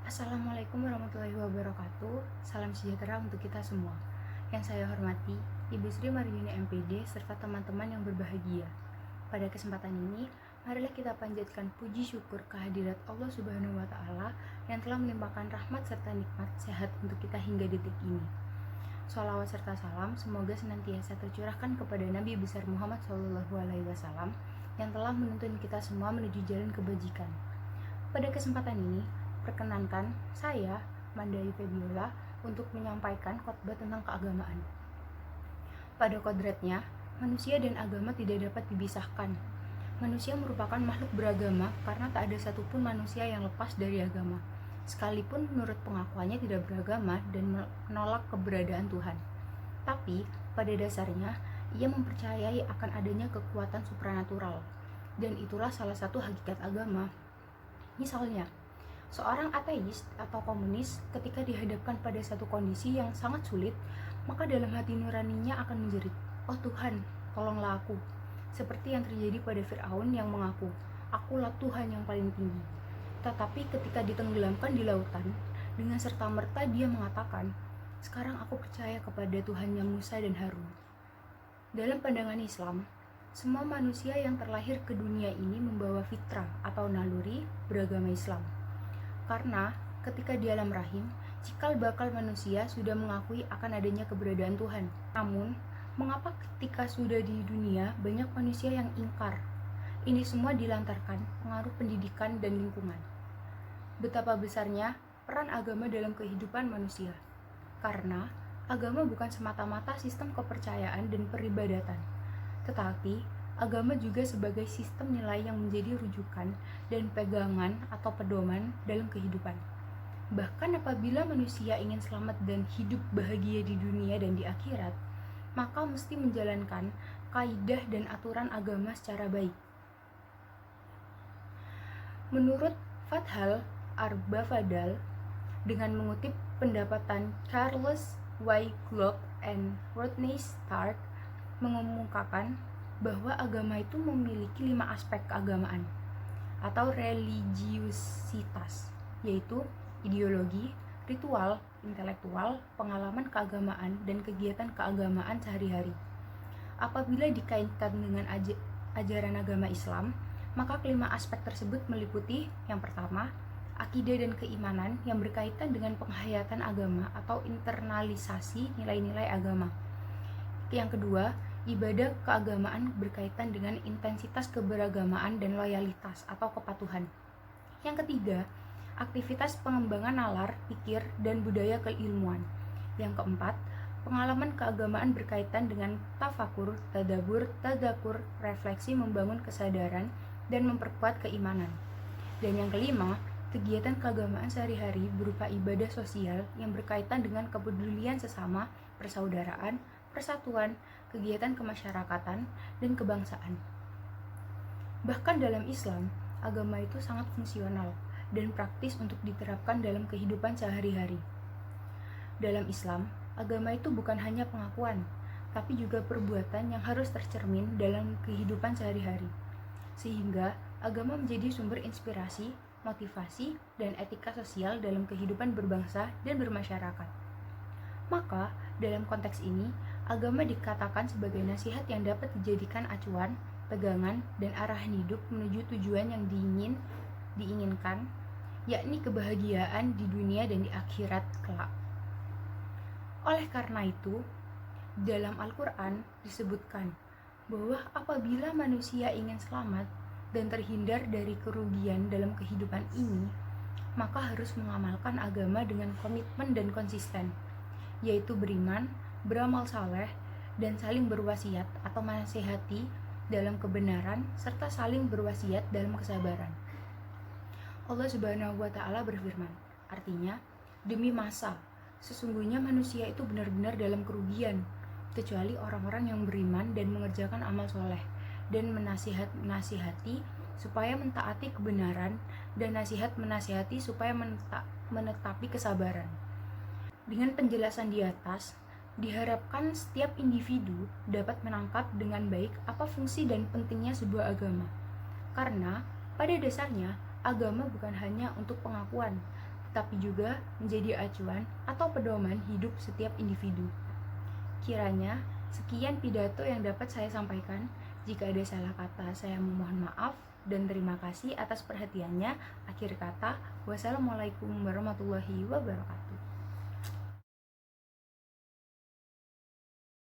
Assalamualaikum warahmatullahi wabarakatuh. Salam sejahtera untuk kita semua. Yang saya hormati, Ibu Sri Maryuni MPD serta teman-teman yang berbahagia. Pada kesempatan ini, marilah kita panjatkan puji syukur kehadirat Allah Subhanahu wa taala yang telah melimpahkan rahmat serta nikmat sehat untuk kita hingga detik ini. Shalawat serta salam semoga senantiasa tercurahkan kepada Nabi besar Muhammad SAW yang telah menuntun kita semua menuju jalan kebajikan. Pada kesempatan ini, perkenankan saya, Mandari Febiola, untuk menyampaikan khotbah tentang keagamaan. Pada kodratnya, manusia dan agama tidak dapat dipisahkan. Manusia merupakan makhluk beragama karena tak ada satupun manusia yang lepas dari agama, sekalipun menurut pengakuannya tidak beragama dan menolak keberadaan Tuhan. Tapi, pada dasarnya, ia mempercayai akan adanya kekuatan supranatural, dan itulah salah satu hakikat agama. Misalnya, seorang ateis atau komunis ketika dihadapkan pada satu kondisi yang sangat sulit, maka dalam hati nuraninya akan menjerit, "Oh Tuhan, tolonglah aku." Seperti yang terjadi pada Fir'aun yang mengaku, "Akulah Tuhan yang paling tinggi." Tetapi ketika ditenggelamkan di lautan, dengan serta-merta dia mengatakan, "Sekarang aku percaya kepada Tuhannya Musa dan Harun." Dalam pandangan Islam, semua manusia yang terlahir ke dunia ini membawa fitrah atau naluri beragama Islam. Karena ketika di alam rahim, cikal bakal manusia sudah mengakui akan adanya keberadaan Tuhan. Namun, mengapa ketika sudah di dunia banyak manusia yang ingkar? Ini semua dilantarkan pengaruh pendidikan dan lingkungan. Betapa besarnya peran agama dalam kehidupan manusia. Karena agama bukan semata-mata sistem kepercayaan dan peribadatan, tetapi agama juga sebagai sistem nilai yang menjadi rujukan dan pegangan atau pedoman dalam kehidupan. Bahkan apabila manusia ingin selamat dan hidup bahagia di dunia dan di akhirat, maka mesti menjalankan kaidah dan aturan agama secara baik. Menurut Fathal Arbafadal, dengan mengutip pendapatan Charles Y. Glock and Rodney Stark, mengemukakan bahwa agama itu memiliki 5 aspek keagamaan atau religiusitas, yaitu ideologi, ritual, intelektual, pengalaman keagamaan, dan kegiatan keagamaan sehari-hari. Apabila dikaitkan dengan ajaran agama Islam, maka kelima aspek tersebut meliputi yang pertama, akidah dan keimanan yang berkaitan dengan penghayatan agama atau internalisasi nilai-nilai agama. Yang kedua, ibadah keagamaan berkaitan dengan intensitas keberagamaan dan loyalitas atau kepatuhan. Yang ketiga, aktivitas pengembangan nalar, pikir, dan budaya keilmuan. Yang keempat, pengalaman keagamaan berkaitan dengan tafakur, tadabbur, tadzakur, refleksi membangun kesadaran, dan memperkuat keimanan. Dan yang kelima, kegiatan keagamaan sehari-hari berupa ibadah sosial yang berkaitan dengan kepedulian sesama, persaudaraan, persatuan, kegiatan kemasyarakatan, dan kebangsaan. Bahkan dalam Islam, agama itu sangat fungsional dan praktis untuk diterapkan dalam kehidupan sehari-hari. Dalam Islam, agama itu bukan hanya pengakuan, tapi juga perbuatan yang harus tercermin dalam kehidupan sehari-hari. Sehingga, agama menjadi sumber inspirasi, motivasi, dan etika sosial dalam kehidupan berbangsa dan bermasyarakat. Maka, dalam konteks ini, agama dikatakan sebagai nasihat yang dapat dijadikan acuan, pegangan, dan arahan hidup menuju tujuan yang diinginkan, yakni kebahagiaan di dunia dan di akhirat kelak. Oleh karena itu, dalam Al-Quran disebutkan bahwa apabila manusia ingin selamat dan terhindar dari kerugian dalam kehidupan ini, maka harus mengamalkan agama dengan komitmen dan konsisten, yaitu beriman, beramal saleh, dan saling berwasiat atau menasihati dalam kebenaran, serta saling berwasiat dalam kesabaran. Allah Subhanahu wa Ta'ala berfirman, artinya, demi masa, sesungguhnya manusia itu benar-benar dalam kerugian, kecuali orang-orang yang beriman dan mengerjakan amal soleh, dan menasihati supaya mentaati kebenaran, dan nasihat menasihati supaya menetapi kesabaran. Dengan penjelasan di atas, diharapkan setiap individu dapat menangkap dengan baik apa fungsi dan pentingnya sebuah agama. Karena pada dasarnya, agama bukan hanya untuk pengakuan, tapi juga menjadi acuan atau pedoman hidup setiap individu. Kiranya sekian pidato yang dapat saya sampaikan. Jika ada salah kata, saya memohon maaf dan terima kasih atas perhatiannya. Akhir kata, wassalamualaikum warahmatullahi wabarakatuh.